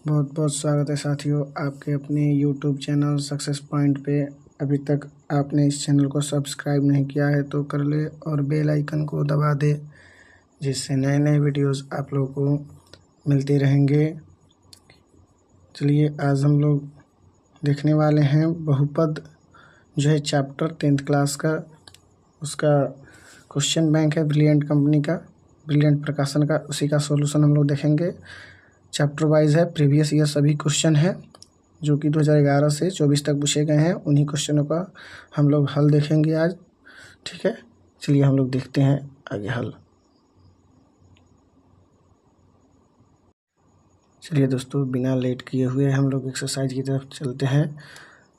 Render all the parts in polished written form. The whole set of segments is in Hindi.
बहुत बहुत स्वागत है साथियों आपके अपने YouTube चैनल सक्सेस पॉइंट पे। अभी तक आपने इस चैनल को सब्सक्राइब नहीं किया है तो कर ले और बेल आइकन को दबा दे, जिससे नए नए वीडियोस आप लोगों को मिलते रहेंगे। चलिए आज हम लोग देखने वाले हैं बहुपद जो है चैप्टर 10th क्लास का, उसका क्वेश्चन बैंक है ब्रिलियंट कंपनी का, ब्रिलियंट प्रकाशन का, उसी का सॉल्यूशन हम लोग देखेंगे। चैप्टर वाइज है, प्रीवियस ईयर सभी क्वेश्चन हैं जो कि 2011 से 24 तक पूछे गए हैं। उन्हीं क्वेश्चनों का हम लोग हल देखेंगे आज। ठीक है, चलिए हम लोग देखते हैं आगे हल। चलिए दोस्तों, बिना लेट किए हुए हम लोग एक्सरसाइज की तरफ चलते हैं।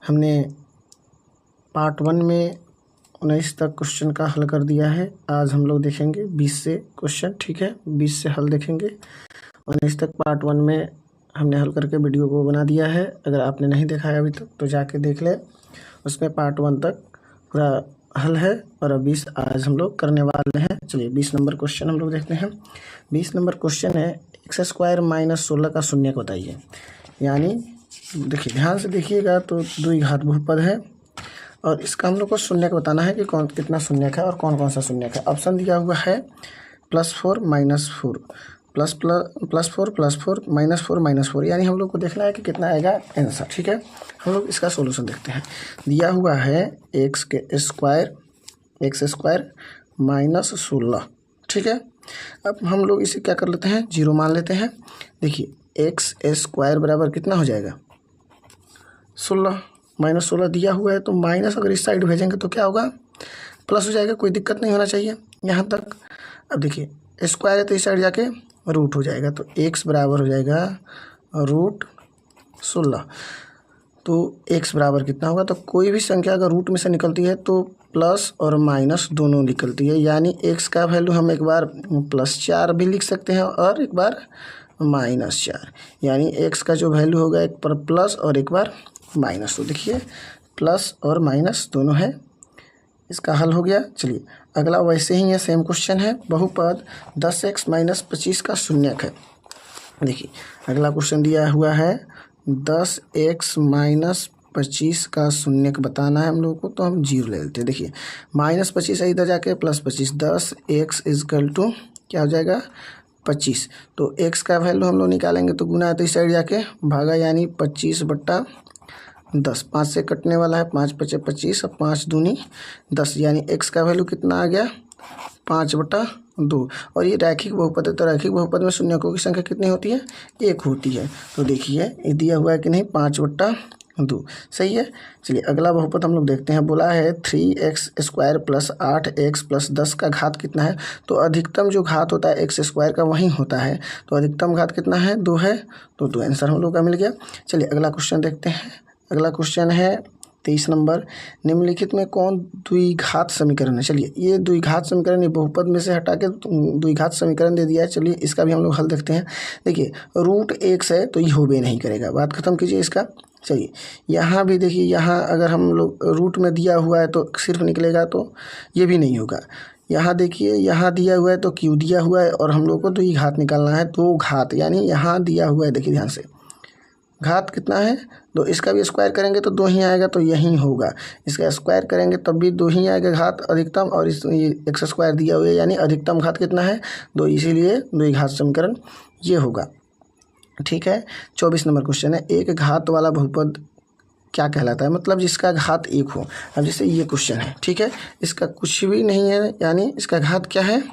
हमने पार्ट 1 में 19 तक क्वेश्चन का हल कर दिया है। आज हम लोग देखेंगे 20 से क्वेश्चन। ठीक है, 20 से हल देखेंगे। 19 तक पार्ट 1 में हमने हल करके वीडियो को बना दिया है। अगर आपने नहीं देखा है अभी तक तो जाके देख ले, उसमें पार्ट 1 तक पूरा हल है। और अब 20 आज हम लोग करने वाले हैं। चलिए 20 नंबर क्वेश्चन हम लोग देखते हैं। 20 नंबर क्वेश्चन है x² - 16 का शून्यक बताइए। यानी देखिए, ध्यान से देखिएगा तो द्विघात बहुपद है और इसका हम लोग को शून्यक बताना है कि कौन कितना शून्यक है और कौन कौन सा शून्यक है। ऑप्शन दिया हुआ है +4 - 4, +4 +4 -4 -4, यानी हम लोग को देखना है कि कितना आएगा आंसर। ठीक है, हम लोग इसका सॉल्यूशन देखते हैं। दिया हुआ है x² -16। ठीक है, अब हम लोग इसे क्या कर लेते हैं, 0 मान लेते हैं। देखिए x² बराबर कितना हो जाएगा 16, -16 दिया हुआ है तो माइनस अगर इस साइड भेजेंगे तो क्या होगा, प्लस हो जाएगा। कोई दिक्कत नहीं होना चाहिए यहाँ तक। अब देखिए स्क्वायर है तो इस साइड जाके रूट हो जाएगा, तो x बराबर हो जाएगा √16। तो x बराबर कितना होगा, तो कोई भी संख्या अगर रूट में से निकलती है तो प्लस और माइनस दोनों निकलती है। यानी x का वैल्यू हम एक बार +4 भी लिख सकते हैं और एक बार -4। यानी x का जो वैल्यू होगा एक बार प्लस और एक बार माइनस। तो देखिए प्लस और माइनस दोनों है, इसका हल हो गया। चलिए अगला वैसे ही है, सेम क्वेश्चन है। बहुपद 10x - 25 का शून्यक है। देखिए अगला क्वेश्चन दिया हुआ है 10x - 25 का शून्यक बताना है हम लोगों को, तो हम 0 ले लेते हैं। देखिए -25 है इधर जाके +25, 10x = क्या हो जाएगा 25। तो x का वैल्यू हम लोग निकालेंगे तो गुना है तो इस साइड जाके भागा, यानी 25/10। 5 से कटने वाला है, 5 × 5 = 25 और 5 दूनी 10, यानी x का वैल्यू कितना आ गया 5/2। और ये रैखिक बहुपद है तो रैखिक बहुपद में शून्यकों की संख्या कितनी होती है, 1 होती है। तो देखिए ये दिया हुआ है कि नहीं 5/2, सही है। चलिए अगला बहुपद हम लोग देखते हैं। बोला है 3x² + 8x + 10 का घात कितना है। तो अधिकतम जो घात होता है x² का वही होता है, तो अधिकतम घात कितना है 2 है, तो 2 आंसर हम लोग का मिल गया। चलिए अगला क्वेश्चन देखते हैं। अगला क्वेश्चन है 23 नंबर। निम्नलिखित में कौन द्विघात समीकरण है। चलिए ये द्विघात समीकरण, ये बहुपद में से हटा के द्विघात समीकरण दे दिया है। चलिए इसका भी हम लोग हल देखते हैं। देखिए √x है तो ये होबे नहीं करेगा, बात खत्म कीजिए इसका। चलिए यहाँ भी देखिए, यहाँ अगर हम लोग रूट में दिया हुआ है तो सिर्फ निकलेगा, तो ये भी नहीं होगा। यहाँ देखिए, यहाँ दिया हुआ है तो q दिया हुआ है और हम लोग को द्विघात निकालना है, 2 घात। यानी यहाँ दिया हुआ है, देखिए ध्यान से, घात कितना है 2, इसका भी स्क्वायर करेंगे तो 2 ही आएगा, तो यही होगा। इसका स्क्वायर करेंगे तब भी 2 ही आएगा घात अधिकतम, और इस x² दिया हुआ है यानी अधिकतम घात कितना है 2, इसीलिए द्विघात समीकरण ये होगा। ठीक है, 24 नंबर क्वेश्चन है। एक घात वाला बहुपद क्या कहलाता है, मतलब जिसका घात 1 हो। अब जैसे ये क्वेश्चन है, ठीक है, इसका कुछ भी नहीं है, यानी इसका घात क्या है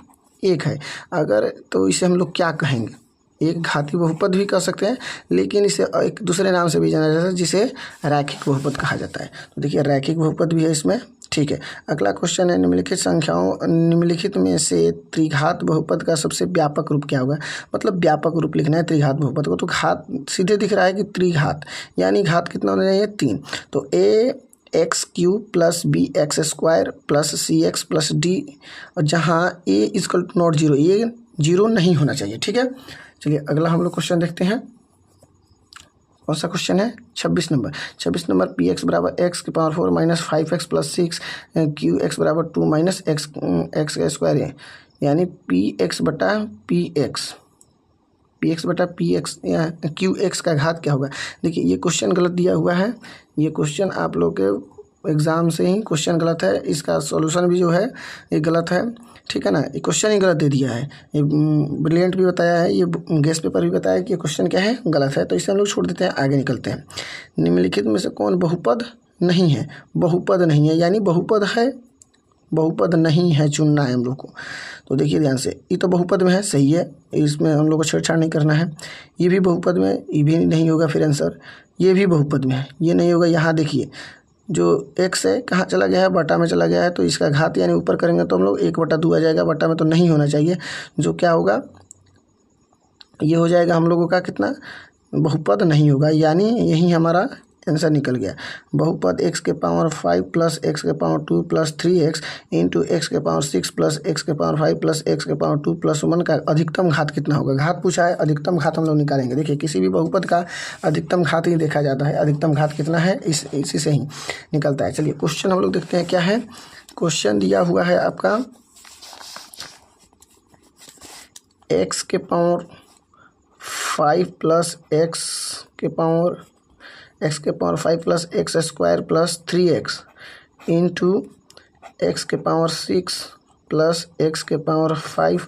1 है। अगर तो इसे हम लोग क्या कहेंगे, एक घाती बहुपद भी कह सकते हैं, लेकिन इसे एक दूसरे नाम से भी जाना जाता है जिसे रैखिक बहुपद कहा जाता है। तो देखिए रैखिक बहुपद भी है इसमें। ठीक है, अगला क्वेश्चन है निम्नलिखित में से त्रिघात बहुपद का सबसे व्यापक रूप क्या होगा। मतलब व्यापक रूप लिखना है त्रिघात बहुपद को, तो घात सीधे दिख रहा है कि त्रिघात, यानी घात कितना होना चाहिए 3। तो ax³ + bx² + cx + d, और जहाँ a = 0, ये 0 नहीं होना चाहिए। ठीक है, चलिए अगला हम लोग क्वेश्चन देखते हैं। कौन सा क्वेश्चन है 26 number. 26 number px = x⁴ - 5x + 6 qx = 2 - x का स्क्वायर है, यानी px/px पी एक्स बटा पी एक्स या क्यू एक्स का घात क्या होगा। देखिए ये क्वेश्चन गलत दिया हुआ है, ये क्वेश्चन आप लोग के एग्ज़ाम से ही क्वेश्चन गलत है, इसका सॉल्यूशन भी जो है ये गलत है, ठीक है ना। ये क्वेश्चन ही गलत दे दिया है, ये ब्रिलियंट भी बताया है, ये गेस्ट पेपर भी बताया कि ये क्वेश्चन क्या है, गलत है। तो इसे हम लोग छोड़ देते हैं, आगे निकलते हैं। निम्नलिखित में से कौन बहुपद नहीं है। बहुपद नहीं है यानी बहुपद है, बहुपद नहीं है चुनना है हम लोग को। तो देखिए ध्यान से, ये तो बहुपद में है, सही है, इसमें हम लोग को छेड़छाड़ नहीं करना है। ये भी बहुपद में, ये भी नहीं होगा फिर आंसर। ये भी बहुपद में है, ये नहीं होगा। यहाँ देखिए जो x है कहाँ चला गया है, बटा में चला गया है, तो इसका घात यानी ऊपर करेंगे तो हम लोग 1/2 आ जाएगा, बटा में तो नहीं होना चाहिए। जो क्या होगा, ये हो जाएगा हम लोगों का कितना, बहुपद नहीं होगा, यानी यही हमारा आंसर निकल गया। बहुपद x के पावर 5 प्लस x के power 2 plus 3x into x के पावर 6 प्लस x के पावर 5 प्लस x के पावर 2 प्लस 1 का अधिकतम घात कितना होगा। घात पूछा है, अधिकतम घात हम लोग निकालेंगे। देखिए किसी भी बहुपद का अधिकतम घात ही देखा जाता है, अधिकतम घात कितना है इसी से ही निकलता है। चलिए क्वेश्चन हम लोग देखते हैं क्या है। क्वेश्चन दिया हुआ है आपका x के पावर 5 प्लस x के power 5 plus x square plus 3x into x के पावर 6 प्लस एक्स के power 5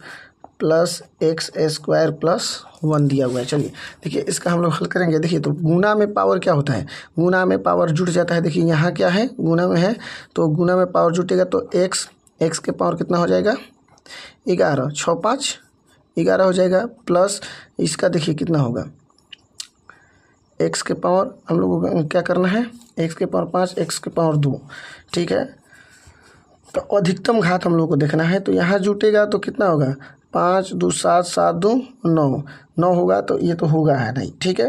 plus x square plus 1 दिया हुआ है। चलिए देखिए इसका हम लोग हल करेंगे। देखिए तो गुना में पावर क्या होता है, गुना में पावर जुट जाता है। देखिए यहाँ क्या है, गुना में है, तो गुना में पावर जुटेगा तो एक्स के पावर कितना हो जाएगा 11, 6 5 11 हो जाएगा, प्लस इसका देखिए कितना होगा, एक्स के पावर हम लोगों को क्या करना है, एक्स के पावर 5 एक्स के पावर 2, ठीक है। तो अधिकतम घात हम लोग को देखना है, तो यहाँ जुटेगा तो कितना होगा, 5 2 7 7 2 9 होगा, तो ये तो होगा है नहीं, ठीक है।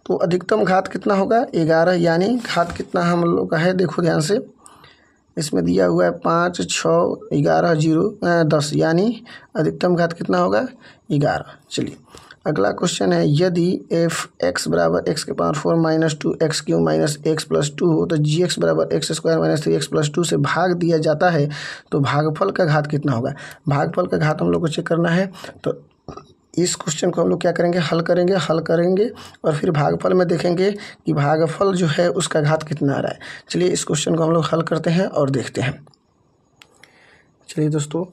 तो अधिकतम घात कितना होगा 11, यानी घात कितना हम लोग का है, देखो ध्यान से, इसमें दिया हुआ है 5 6 11 0 10, यानी अधिकतम घात कितना होगा 11। चलिए अगला क्वेश्चन है, यदि एफ एक्स बराबर एक्स के power 4 minus 2x Q minus x plus 2 हो तो जी एक्स बराबर x square minus 3x plus 2 से भाग दिया जाता है तो भागफल का घात कितना होगा। भागफल का घात हम लोग को चेक करना है, तो इस क्वेश्चन को हम लोग क्या करेंगे, हल करेंगे और फिर भागफल में देखेंगे कि भागफल जो है उसका घात कितना आ रहा है। चलिए इस क्वेश्चन को हम लोग हल करते हैं और देखते हैं। चलिए दोस्तों,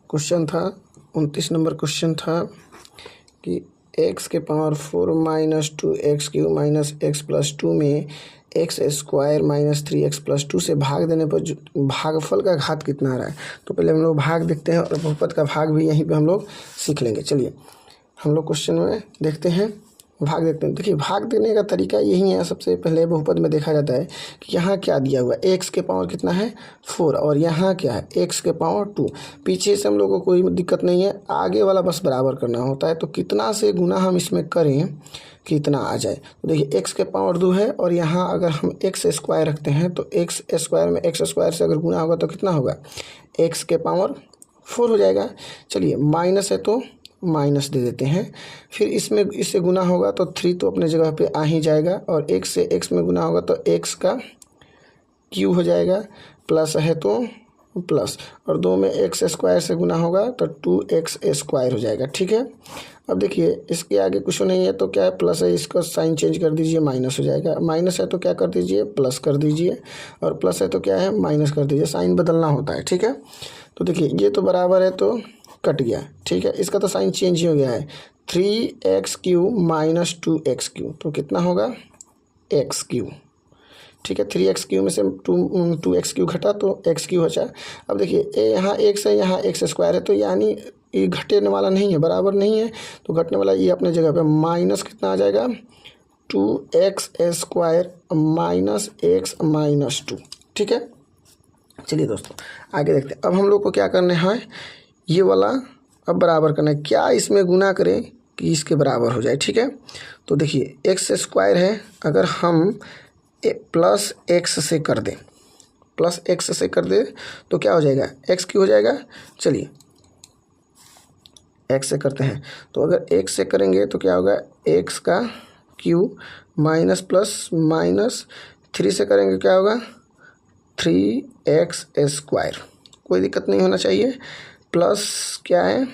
क्वेश्चन था 29 नंबर क्वेश्चन था कि x के power 4 minus 2x Q minus x plus 2 में x square minus 3x plus 2 से भाग देने पर भागफल का घात कितना आ रहा है। तो पहले हम लोग भाग देखते हैं और बहुपद का भाग भी यहीं पे हम लोग सीख लेंगे। चलिए हम लोग क्वेश्चन में देखते हैं, भाग देखते हैं। देखिए भाग देने का तरीका यही है, सबसे पहले बहुपद में देखा जाता है कि यहाँ क्या दिया हुआ है, एक्स के पावर कितना है 4 और यहाँ क्या है एक्स के पावर 2। पीछे से हम लोग को कोई दिक्कत नहीं है, आगे वाला बस बराबर करना होता है। तो कितना से गुना हम इसमें करें कि इतना आ जाए। तो देखिए एक्स के पावर 2 है और यहाँ अगर हम एक्स स्क्वायर रखते हैं तो एक्स स्क्वायर में एक्स स्क्वायर से अगर गुना होगा तो कितना होगा, एक्स के पावर 4 हो जाएगा। चलिए माइनस है तो माइनस दे देते हैं, फिर इसमें इससे गुना होगा तो 3 तो अपने जगह पे आ ही जाएगा और x से x में गुना होगा तो x का क्यूब हो जाएगा, प्लस है तो प्लस, और 2 में एक्स स्क्वायर से गुना होगा तो 2x स्क्वायर हो जाएगा, ठीक है। अब देखिए इसके आगे कुछ नहीं है तो क्या है, प्लस है, इसका साइन चेंज कर दीजिए, माइनस हो जाएगा। माइनस है तो क्या कर दीजिए, प्लस कर दीजिए, और प्लस है तो क्या है, माइनस कर दीजिए। साइन बदलना होता है, ठीक है। तो देखिए ये तो बराबर है तो कट गया, ठीक है। इसका तो साइन चेंज ही हो गया है, 3x Q minus 2x Q, तो कितना होगा x क्यू, ठीक है। 3x क्यू में से 2x क्यू घटा तो x क्यू बचा। अब देखिए यहाँ x है, यहाँ x स्क्वायर है, तो यानी ये घटने वाला नहीं है, बराबर नहीं है, तो घटने वाला ये अपने जगह पे माइनस कितना आ जाएगा 2x square minus x minus 2, ठीक है। चलिए दोस्तों आगे देखते हैं। अब हम लोग को क्या करना है, ये वाला अब बराबर करना है, क्या इसमें गुना करें कि इसके बराबर हो जाए, ठीक है। तो देखिए एक्स स्क्वायर है, अगर हम प्लस एक्स से कर दें, प्लस एक्स से कर दे तो क्या हो जाएगा, एक्स क्यू हो जाएगा। चलिए एक्स से करते हैं, तो अगर एक्स से करेंगे तो क्या होगा, एक्स का क्यू माइनस प्लस माइनस 3 से करेंगे क्या होगा 3x स्क्वायर, कोई दिक्कत नहीं होना चाहिए। प्लस क्या है,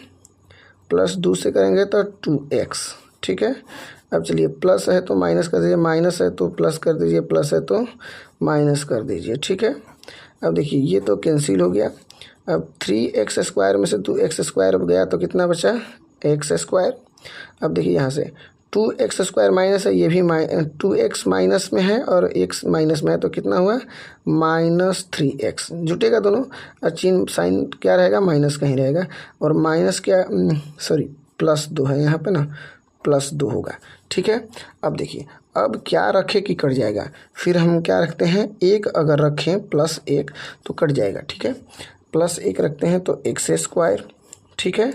प्लस 2 से करेंगे तो 2x, ठीक है। अब चलिए प्लस है तो माइनस कर दीजिए, माइनस है तो प्लस कर दीजिए, प्लस है तो माइनस कर दीजिए, ठीक है। अब देखिए ये तो कैंसिल हो गया। अब 3x² में से 2x² अब गया तो कितना बचा, x²। अब देखिए यहाँ से 2x² माइनस है, ये भी 2x माइनस में है और x माइनस में है, तो कितना हुआ -3x। जुटेगा दोनों, और चिन्ह साइन क्या रहेगा, माइनस का ही रहेगा। और माइनस क्या, सॉरी +2 है यहाँ पे ना, +2 होगा, ठीक है। अब देखिए अब क्या रखें कि कट जाएगा, फिर हम क्या रखते हैं, 1 अगर रखें +1 तो कट जाएगा, ठीक है। +1 रखते हैं तो x², ठीक है,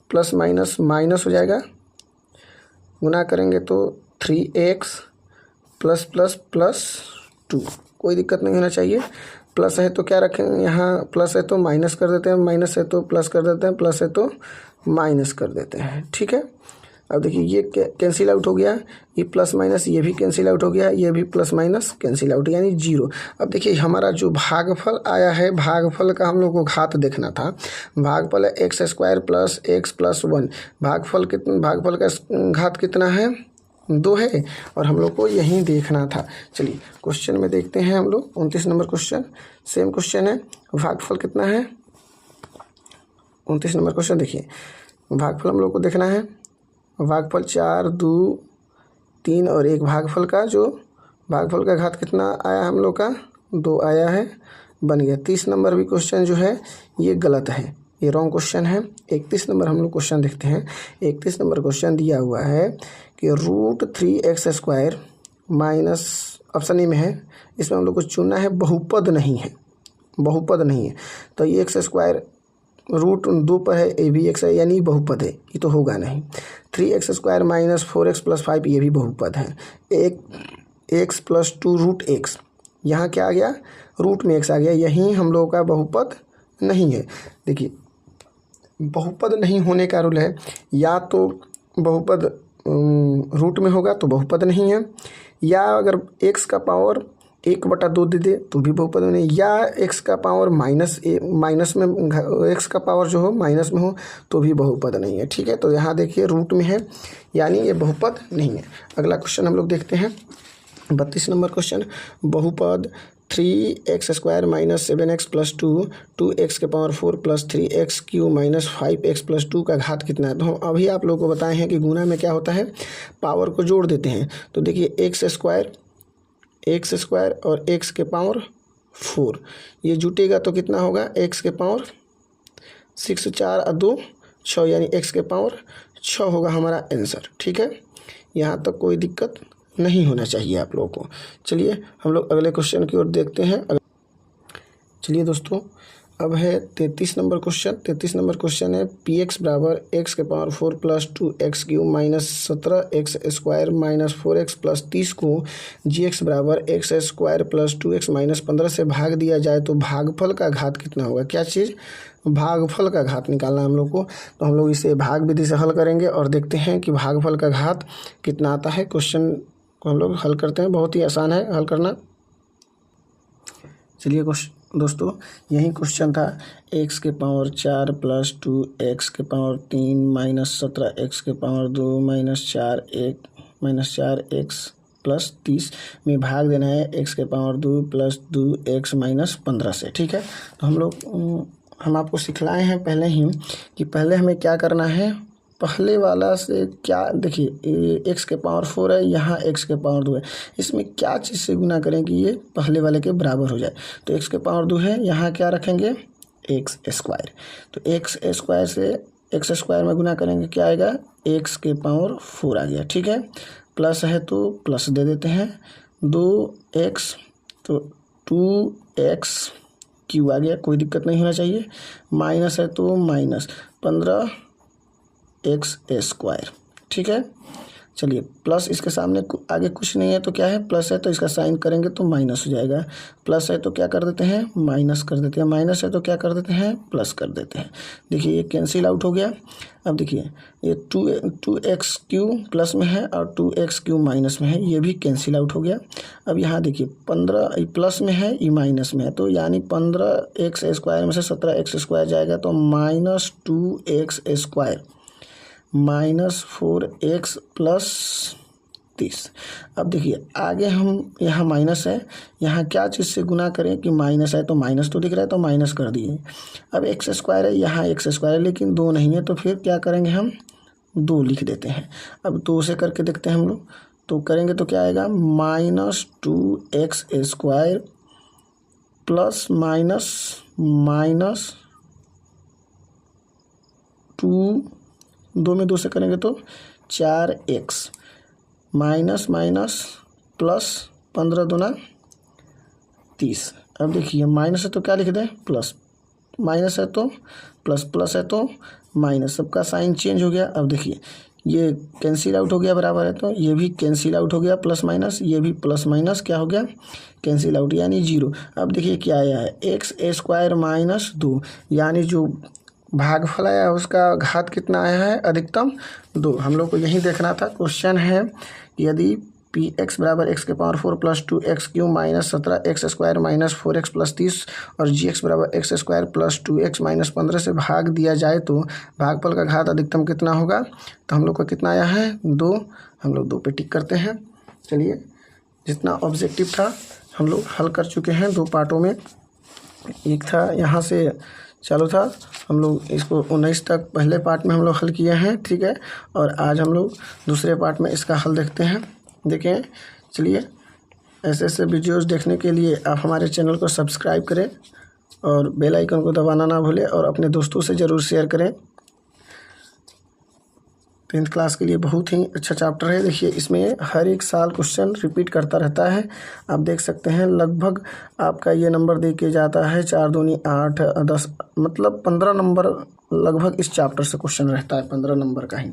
प्लस माइनस माइनस हो जाएगा, गुना करेंगे तो 3x +++2, कोई दिक्कत नहीं होना चाहिए। प्लस है तो क्या रखेंगे, यहाँ प्लस है तो माइनस कर देते हैं, माइनस है तो प्लस कर देते हैं, प्लस है तो माइनस कर देते हैं, ठीक है। अब देखिए ये कैंसिल आउट हो गया, ये प्लस माइनस ये भी कैंसिल आउट हो गया, ये भी प्लस माइनस कैंसिल आउट, यानी 0। अब देखिए हमारा जो भागफल आया है, भागफल का हम लोग को घात देखना था। भागफल है x² + x + 1। भागफल का घात कितना है, 2 है, और हम लोग को यही देखना था। चलिए क्वेश्चन में देखते हैं हम लोग, 29 नंबर क्वेश्चन, सेम क्वेश्चन है। भागफल कितना है, 29 नंबर क्वेश्चन देखिए, भागफल हम लोग को देखना है। भागफल 4, 2, 3 और 1, भागफल का घात कितना आया हम लोग का, 2 आया है, बन गया। 30 नंबर भी क्वेश्चन जो है ये गलत है, ये रॉन्ग क्वेश्चन है। 31 नंबर हम लोग क्वेश्चन देखते हैं। 31 नंबर क्वेश्चन दिया हुआ है कि √3x² माइनस, ऑप्शन ए में है, इसमें हम लोग को चुनना है, बहुपद नहीं है, बहुपद नहीं है, तो ये x² √2 पर है, ए भी x है, यानी बहुपद है, ये तो होगा नहीं। 3x² - 4x + 5 ये भी बहुपद है। x + 2 √x, यहाँ क्या आ गया, रूट में x आ गया, यही हम लोगों का बहुपद नहीं है। देखिए बहुपद नहीं होने का रूल है, या तो बहुपद रूट में होगा तो बहुपद नहीं है, या अगर x का पावर 1/2 दे दे तो भी बहुपद नहीं, या x का पावर माइनस में x का पावर जो हो माइनस में हो तो भी बहुपद नहीं है, ठीक है। तो यहाँ देखिए रूट में है, यानी ये बहुपद नहीं है। अगला क्वेश्चन हम लोग देखते हैं, 32 नंबर क्वेश्चन, बहुपद 3x² - 7x + 2, 2x⁴ + 3x³ - 5x + 2 का घात कितना है। तो हम अभी आप लोगों को बताए हैं कि गुना में क्या होता है, पावर को जोड़ देते हैं। तो देखिए x² और x⁴ ये जुटेगा तो कितना होगा, x⁴ 6 4 और 2 6, यानी x⁴ होगा हमारा आंसर, ठीक है। यहाँ तक कोई दिक्कत नहीं होना चाहिए आप लोगों को। चलिए हम लोग अगले क्वेश्चन की ओर देखते हैं। चलिए दोस्तों, अब है 33 नंबर क्वेश्चन। 33 नंबर क्वेश्चन है, px = x⁴ + 2x³ - 17x² - 4x + 30 को gx = x² + 2x - 15 से भाग दिया जाए तो भागफल का घात कितना होगा। क्या चीज़, भागफल का घात निकालना हम लोग को। तो हम लोग इसे भाग विधि से हल करेंगे और देखते हैं कि भागफल का घात कितना आता है। क्वेश्चन को हम लोग हल करते हैं, बहुत ही आसान है हल करना। चलिए दोस्तों, यही क्वेश्चन था, x⁴ 4 + 2x⁴ - 17x⁴ - 4x + 30 में भाग देना है x⁴ + 2x - 15 से, ठीक है। तो हम आपको सिखलाए हैं पहले ही कि पहले हमें क्या करना है, पहले वाला से क्या, देखिए x⁴ है, यहाँ x⁴ है, इसमें क्या चीज़ से गुना करें कि ये पहले वाले के बराबर हो जाए। तो x⁴ है, यहाँ क्या रखेंगे, x²। तो x² से x² में गुना करेंगे, क्या आएगा, x⁴ आ गया, ठीक है। प्लस है तो प्लस दे देते हैं, 2x तो 2x³ आ गया, कोई दिक्कत नहीं होना चाहिए। माइनस है तो माइनस 15x², ठीक है। चलिए प्लस, इसके सामने आगे कुछ नहीं है तो क्या है, प्लस है तो इसका साइन करेंगे तो माइनस हो जाएगा। प्लस है तो क्या कर देते हैं, माइनस कर देते हैं, माइनस है तो क्या कर देते हैं, प्लस कर देते हैं। देखिए ये कैंसिल आउट हो गया। अब देखिए ये 2x³ प्लस में है और 2x³ माइनस में है, ये भी कैंसिल आउट हो गया। अब यहाँ देखिए 15 प्लस में है, ये माइनस में है, तो यानी 15x² में से 17x² जाएगा तो -2x²। -4x + 30। अब देखिए आगे हम यहाँ माइनस है, यहाँ क्या चीज़ से गुना करें कि माइनस है तो माइनस तो दिख रहा है तो माइनस कर दिए। अब x² है, यहाँ x² है लेकिन 2 नहीं है, तो फिर क्या करेंगे हम 2 लिख देते हैं। अब 2 से करके देखते हैं हम लोग, तो करेंगे तो क्या आएगा -2x² प्लस माइनस 2, 2 में 2 से करेंगे तो 4x माइनस प्लस 15 दूना 30। अब देखिए माइनस है तो क्या लिख दें प्लस, माइनस है तो प्लस, प्लस है तो माइनस, सबका साइन चेंज हो गया। अब देखिए ये कैंसिल आउट हो गया, बराबर है तो ये भी कैंसिल आउट हो गया, प्लस माइनस, ये भी प्लस माइनस क्या हो गया कैंसिल आउट, यानी 0। अब देखिए क्या आया है x² - 2, यानी जो भागफल आया है उसका घात कितना आया है अधिकतम 2। हम लोग को यही देखना था। क्वेश्चन है यदि px = x⁴ + 2x³ - 17x² - 4x + 30 और gx = x² + 2x - 15 से भाग दिया जाए तो भागफल का घात अधिकतम कितना होगा। तो हम लोग का कितना आया है 2, हम लोग 2 पे टिक करते हैं। चलिए, जितना ऑब्जेक्टिव था हम लोग हल कर चुके हैं 2 पार्टों में। एक था यहाँ से चालू था, हम लोग इसको 19 तक पहले पार्ट में हम लोग हल किए हैं, ठीक है। और आज हम लोग दूसरे पार्ट में इसका हल देखते हैं। देखें, चलिए, ऐसे ऐसे वीडियोज़ देखने के लिए आप हमारे चैनल को सब्सक्राइब करें और बेल आइकन को दबाना ना भूलें और अपने दोस्तों से ज़रूर शेयर करें। 10th क्लास के लिए बहुत ही अच्छा चैप्टर है। देखिए इसमें हर एक साल क्वेश्चन रिपीट करता रहता है। आप देख सकते हैं लगभग आपका ये नंबर दे के जाता है 4 दूनी 8 10, मतलब 15 नंबर लगभग इस चैप्टर से क्वेश्चन रहता है। 15 नंबर का ही,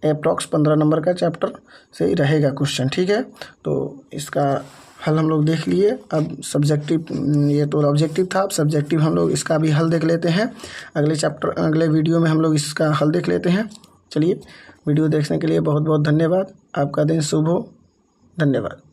अप्रॉक्स 15 नंबर का चैप्टर से ही रहेगा क्वेश्चन, ठीक है। तो इसका हल हम लोग देख लिए। अब सब्जेक्टिव, ये तो ऑब्जेक्टिव था, अब सब्जेक्टिव हम लोग इसका भी हल देख लेते हैं। अगले वीडियो में हम लोग इसका हल देख लेते हैं। चलिए, वीडियो देखने के लिए बहुत बहुत धन्यवाद। आपका दिन शुभ हो। धन्यवाद।